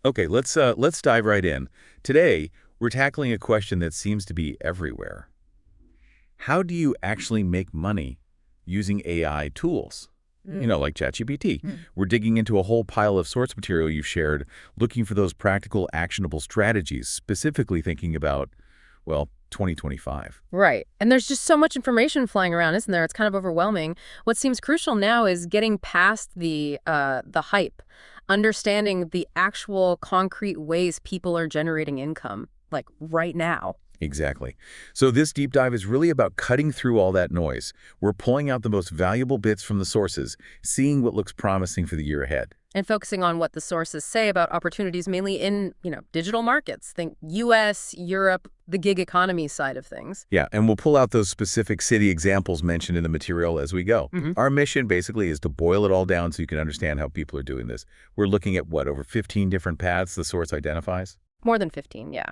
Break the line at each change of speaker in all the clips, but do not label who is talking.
Okay, let's dive right in. Today, we're tackling a question that seems to be everywhere. How do you actually make money using AI tools? Like ChatGPT. We're digging into a whole pile of source material you've shared, looking for those practical, actionable strategies, specifically thinking about, well, 2025.
Right. And there's just so much information flying around, isn't there? It's kind of overwhelming. What seems crucial now is getting past the hype, understanding the actual concrete ways people are generating income, like right now.
Exactly. So this deep dive is really about cutting through all that noise. We're pulling out the most valuable bits from the sources, seeing what looks promising for the year ahead.
And focusing on what the sources say about opportunities mainly in, digital markets. Think US, Europe, the gig economy side of things.
Yeah, and we'll pull out those specific city examples mentioned in the material as we go.
hmm
Our mission basically is to boil it all down so you can understand how people are doing this. We're looking at, what, over 15 different paths the source identifies?
More than 15, yeah.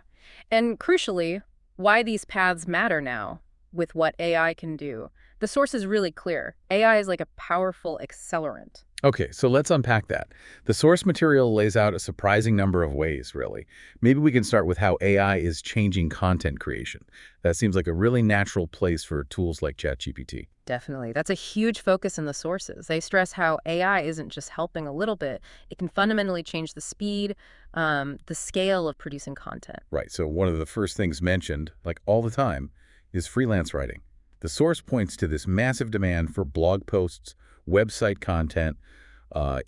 And crucially, why these paths matter now with what AI can do. The source is really clear. AI is like a powerful accelerant.
Okay, so let's unpack that. The source material lays out a surprising number of ways, really. Maybe we can start with how AI is changing content creation. That seems like a really natural place for tools like ChatGPT.
Definitely. That's a huge focus in the sources. They stress how AI isn't just helping a little bit. It can fundamentally change the speed, the scale of producing content.
Right, so one of the first things mentioned, like all the time, is freelance writing. The source points to this massive demand for blog posts, website content,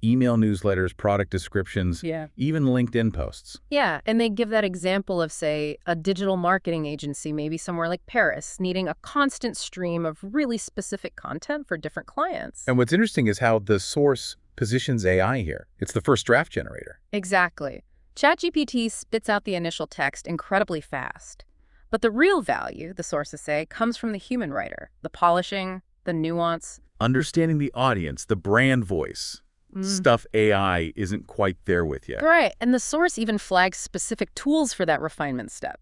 email newsletters, product descriptions,
Yeah.
even LinkedIn posts.
Yeah, and they give that example of, say, a digital marketing agency, maybe somewhere like Paris, needing a constant stream of really specific content for different clients.
And what's interesting is how the source positions AI here. It's the first draft generator.
Exactly. ChatGPT spits out the initial text incredibly fast. But the real value, the sources say, comes from the human writer, the polishing, the nuance.
Understanding the audience, the brand voice, stuff AI isn't quite there with yet.
Right, and the source even flags specific tools for that refinement step.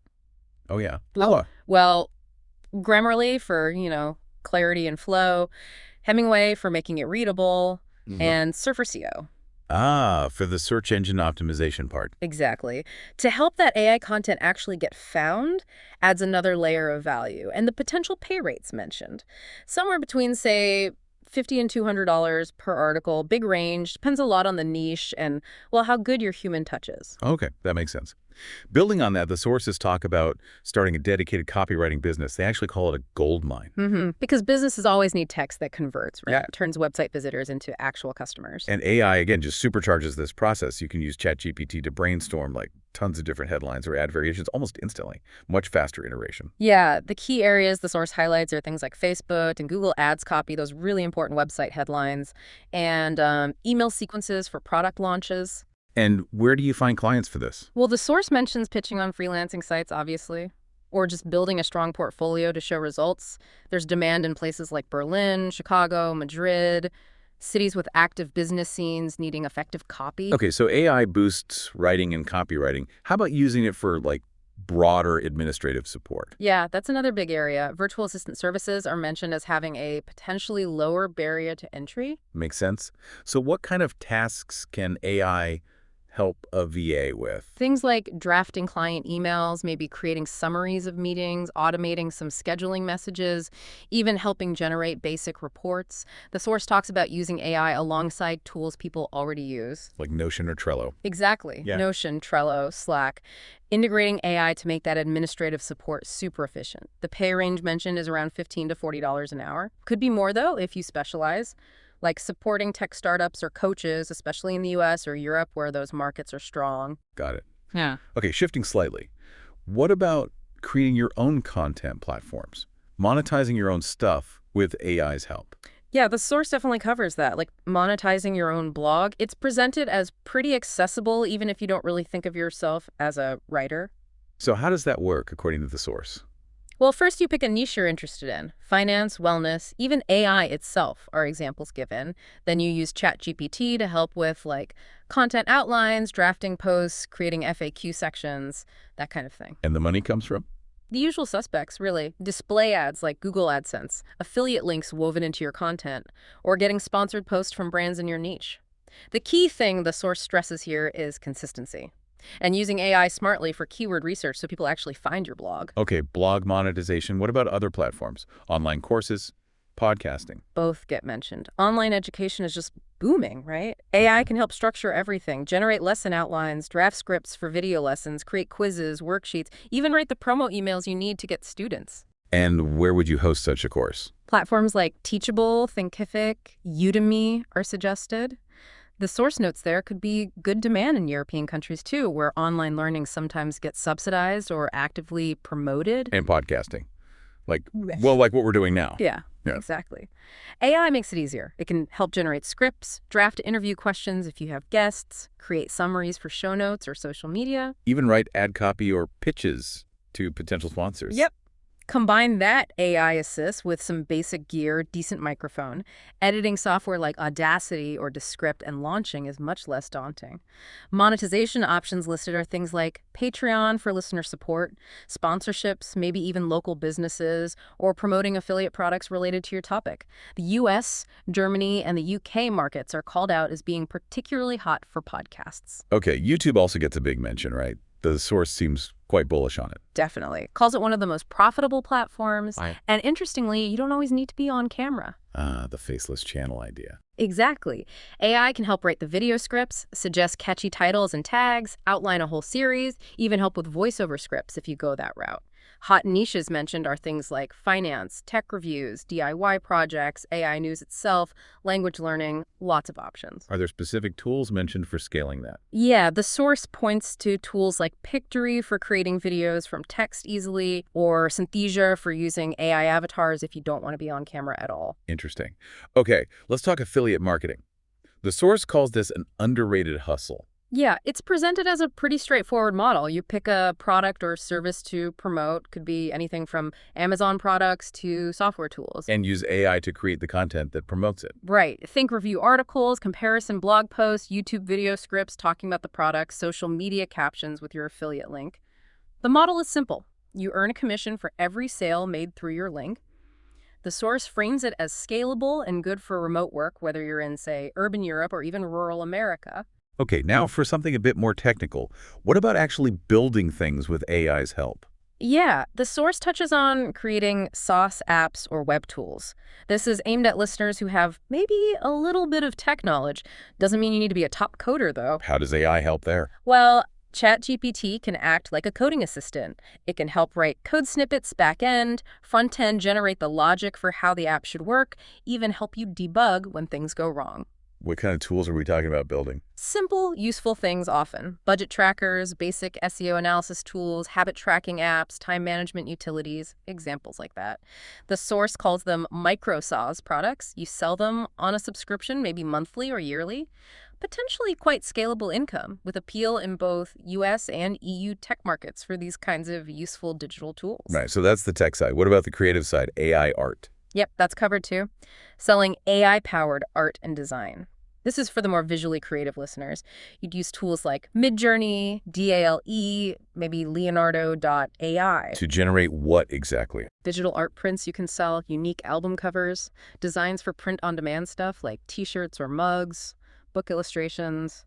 Oh, yeah.
Well, Grammarly for, clarity and flow, Hemingway for making it readable, and Surfer CO.
Ah, for the search engine optimization part.
Exactly. To help that AI content actually get found adds another layer of value. And the potential pay rates mentioned. Somewhere between, say, $50 and $200 per article, big range, depends a lot on the niche and, well, how good your human touch is.
Okay, that makes sense. Building on that, the sources talk about starting a dedicated copywriting business. They actually call it a gold mine.
Because businesses always need text that converts, right?
Yeah.
Turns website visitors into actual customers.
And AI, again, just supercharges this process. You can use ChatGPT to brainstorm like tons of different headlines or add variations almost instantly. Much faster iteration.
Yeah, the key areas the source highlights are things like Facebook and Google Ads copy, those really important website headlines, and email sequences for product launches.
And where do you find clients for this?
Well, the source mentions pitching on freelancing sites, obviously, or just building a strong portfolio to show results. There's demand in places like Berlin, Chicago, Madrid, cities with active business scenes needing effective copy.
Okay, so AI boosts writing and copywriting. How about using it for like broader administrative support?
Yeah, that's another big area. Virtual assistant services are mentioned as having a potentially lower barrier to entry.
Makes sense. So what kind of tasks can AI help a VA with?
Things like drafting client emails, maybe creating summaries of meetings, automating some scheduling messages, even helping generate basic reports. The source talks about using AI alongside tools people already use.
Like Notion or Trello.
Exactly.
Yeah.
Notion, Trello, Slack. Integrating AI to make that administrative support super efficient. The pay range mentioned is around $15 to $40 an hour. Could be more, though, if you specialize, like supporting tech startups or coaches, especially in the US or Europe where those markets are strong.
Got it.
Yeah.
Okay, shifting slightly. What about creating your own content platforms? Monetizing your own stuff with AI's help?
Yeah, the source definitely covers that, like monetizing your own blog. It's presented as pretty accessible, even if you don't really think of yourself as a writer.
So how does that work, according to the source?
Well, first you pick a niche you're interested in. Finance, wellness, even AI itself are examples given. Then you use ChatGPT to help with like content outlines, drafting posts, creating FAQ sections, that kind of thing.
And the money comes from?
The usual suspects, really. Display ads like Google AdSense, affiliate links woven into your content, or getting sponsored posts from brands in your niche. The key thing the source stresses here is consistency. And using AI smartly for keyword research so people actually find your blog.
Okay, blog monetization. What about other platforms? Online courses, podcasting.
Both get mentioned. Online education is just booming, right? AI can help structure everything, generate lesson outlines, draft scripts for video lessons, create quizzes, worksheets, even write the promo emails you need to get students.
And where would you host such a course?
Platforms like Teachable, Thinkific, Udemy are suggested. The source notes there could be good demand in European countries too, where online learning sometimes gets subsidized or actively promoted.
And podcasting. Like what we're doing now.
Yeah,
Yeah.
exactly. AI makes it easier. It can help generate scripts, draft interview questions if you have guests, create summaries for show notes or social media.
Even write ad copy or pitches to potential sponsors.
Yep. Combine that AI assist with some basic gear, decent microphone. Editing software like Audacity or Descript and launching is much less daunting. Monetization options listed are things like Patreon for listener support, sponsorships, maybe even local businesses, or promoting affiliate products related to your topic. The US, Germany, and the UK markets are called out as being particularly hot for podcasts.
Okay, YouTube also gets a big mention, right? The source seems quite bullish on it.
Definitely. Calls it one of the most profitable platforms.
Right.
And interestingly, you don't always need to be on camera.
The faceless channel idea.
Exactly. AI can help write the video scripts, suggest catchy titles and tags, outline a whole series, even help with voiceover scripts if you go that route. Hot niches mentioned are things like finance, tech reviews, DIY projects, AI news itself, language learning, lots of options.
Are there specific tools mentioned for scaling that?
Yeah, the source points to tools like Pictory for creating videos from text easily, or Synthesia for using AI avatars if you don't want to be on camera at all.
Interesting. Okay, let's talk affiliate marketing. The source calls this an underrated hustle.
Yeah, it's presented as a pretty straightforward model. You pick a product or service to promote. Could be anything from Amazon products to software tools.
And use AI to create the content that promotes it.
Right. Think review articles, comparison blog posts, YouTube video scripts talking about the product, social media captions with your affiliate link. The model is simple. You earn a commission for every sale made through your link. The source frames it as scalable and good for remote work, whether you're in, say, urban Europe or even rural America.
Okay, now for something a bit more technical. What about actually building things with AI's help?
Yeah, the source touches on creating SaaS apps or web tools. This is aimed at listeners who have maybe a little bit of tech knowledge. Doesn't mean you need to be a top coder, though.
How does AI help there?
Well, ChatGPT can act like a coding assistant. It can help write code snippets back-end, front-end generate the logic for how the app should work, even help you debug when things go wrong.
What kind of tools are we talking about building?
Simple, useful things often. Budget trackers, basic SEO analysis tools, habit tracking apps, time management utilities, examples like that. The source calls them micro SaaS products. You sell them on a subscription, maybe monthly or yearly. Potentially quite scalable income with appeal in both US and EU tech markets for these kinds of useful digital tools.
Right, so that's the tech side. What about the creative side, AI art?
Yep, that's covered too. Selling AI-powered art and design. This is for the more visually creative listeners. You'd use tools like Midjourney, DALE, maybe Leonardo.ai.
To generate what exactly?
Digital art prints you can sell, unique album covers, designs for print-on-demand stuff like t-shirts or mugs, book illustrations.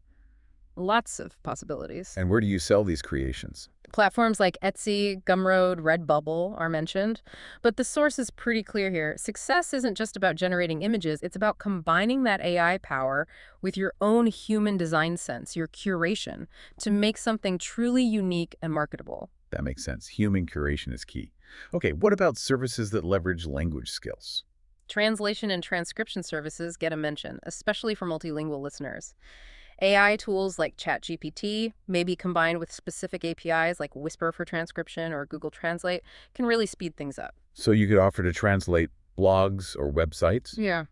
Lots of possibilities.
And where do you sell these creations?
Platforms like Etsy, Gumroad, Redbubble are mentioned, but the source is pretty clear here. Success isn't just about generating images, it's about combining that AI power with your own human design sense, your curation, to make something truly unique and marketable.
That makes sense. Human curation is key. Okay, what about services that leverage language skills?
Translation and transcription services get a mention, especially for multilingual listeners. AI tools like ChatGPT, maybe combined with specific APIs like Whisper for transcription or Google Translate, can really speed things up.
So you could offer to translate blogs or websites?
Yeah.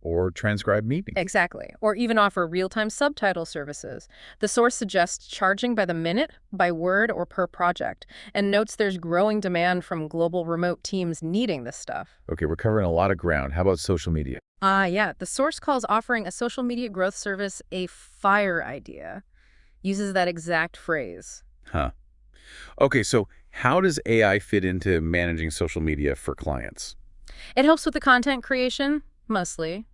Or transcribe meetings?
Exactly. Or even offer real-time subtitle services. The source suggests charging by the minute, by word, or per project, and notes there's growing demand from global remote teams needing this stuff.
Okay, we're covering a lot of ground. How about social media?
Yeah. The source calls offering a social media growth service a fire idea. Uses that exact phrase.
Huh. Okay, so how does AI fit into managing social media for clients?
It helps with the content creation, mostly.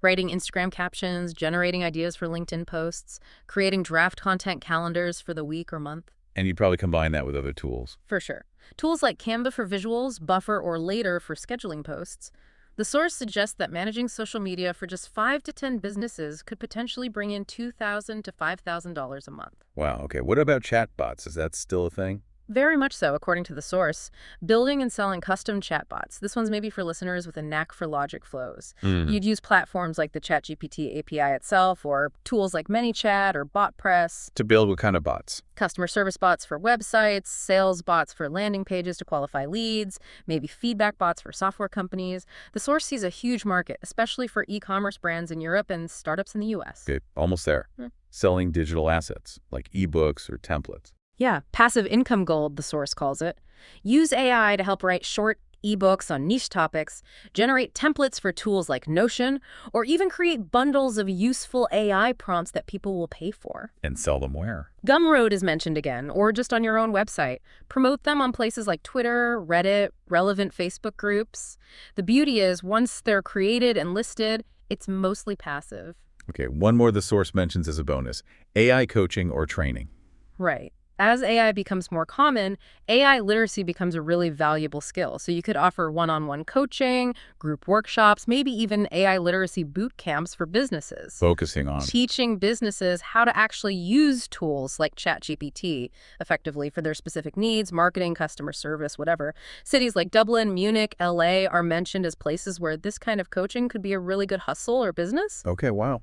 Writing Instagram captions, generating ideas for LinkedIn posts, creating draft content calendars for the week or month.
And you'd probably combine that with other tools.
For sure. Tools like Canva for visuals, Buffer or Later for scheduling posts. The source suggests that managing social media for just 5 to 10 businesses could potentially bring in $2,000 to $5,000 a month.
Wow, okay. What about chatbots? Is that still a thing?
Very much so, according to the source. Building and selling custom chatbots. This one's maybe for listeners with a knack for logic flows. You'd use platforms like the ChatGPT API itself or tools like ManyChat or BotPress.
To build what kind of bots?
Customer service bots for websites, sales bots for landing pages to qualify leads, maybe feedback bots for software companies. The source sees a huge market, especially for e-commerce brands in Europe and startups in the US.
Okay, almost there. Selling digital assets, like ebooks or templates.
Yeah, passive income gold, the source calls it. Use AI to help write short ebooks on niche topics, generate templates for tools like Notion, or even create bundles of useful AI prompts that people will pay for.
And sell them where?
Gumroad is mentioned again, or just on your own website. Promote them on places like Twitter, Reddit, relevant Facebook groups. The beauty is, once they're created and listed, it's mostly passive.
Okay, one more the source mentions as a bonus. AI coaching or training.
Right. As AI becomes more common, AI literacy becomes a really valuable skill. So you could offer one-on-one coaching, group workshops, maybe even AI literacy boot camps for businesses.
Focusing on
Teaching businesses how to actually use tools like ChatGPT effectively for their specific needs, marketing, customer service, whatever. Cities like Dublin, Munich, LA are mentioned as places where this kind of coaching could be a really good hustle or business.
Okay, wow.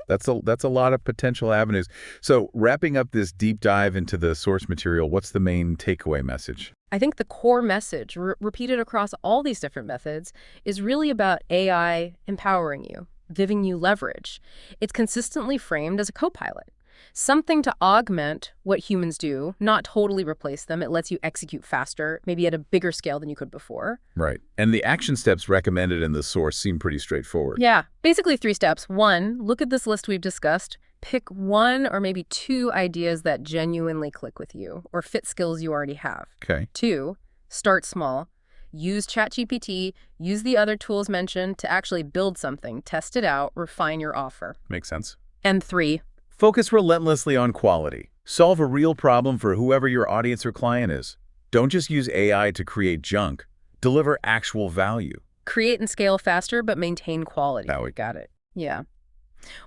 That's a lot of potential avenues. So wrapping up this deep dive into the source material, what's the main takeaway message?
I think the core message, repeated across all these different methods, is really about AI empowering you, giving you leverage. It's consistently framed as a co-pilot, something to augment what humans do, not totally replace them. It lets you execute faster, maybe at a bigger scale than you could before.
Right. And the action steps recommended in the source seem pretty straightforward.
Yeah, basically 3 steps. 1, look at this list we've discussed. Pick 1 or maybe 2 ideas that genuinely click with you or fit skills you already have.
Okay.
2, start small. Use ChatGPT, use the other tools mentioned to actually build something, test it out, refine your offer.
Makes sense.
And 3,
focus relentlessly on quality. Solve a real problem for whoever your audience or client is. Don't just use AI to create junk. Deliver actual value.
create and scale faster, but maintain quality.
Now we
Got it. Yeah.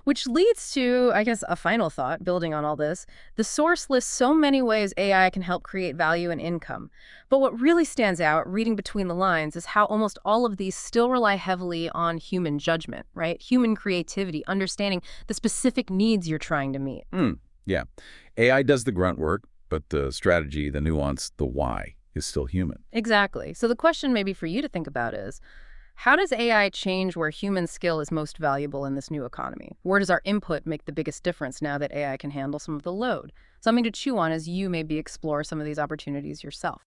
Which leads to, I guess, a final thought, building on all this. The source lists so many ways AI can help create value and income. But what really stands out, reading between the lines, is how almost all of these still rely heavily on human judgment, right? Human creativity, understanding the specific needs you're trying to meet.
Yeah. AI does the grunt work, but the strategy, the nuance, the why is still human.
Exactly. So the question maybe for you to think about is, how does AI change where human skill is most valuable in this new economy? Where does our input make the biggest difference now that AI can handle some of the load? Something to chew on as you maybe explore some of these opportunities yourself.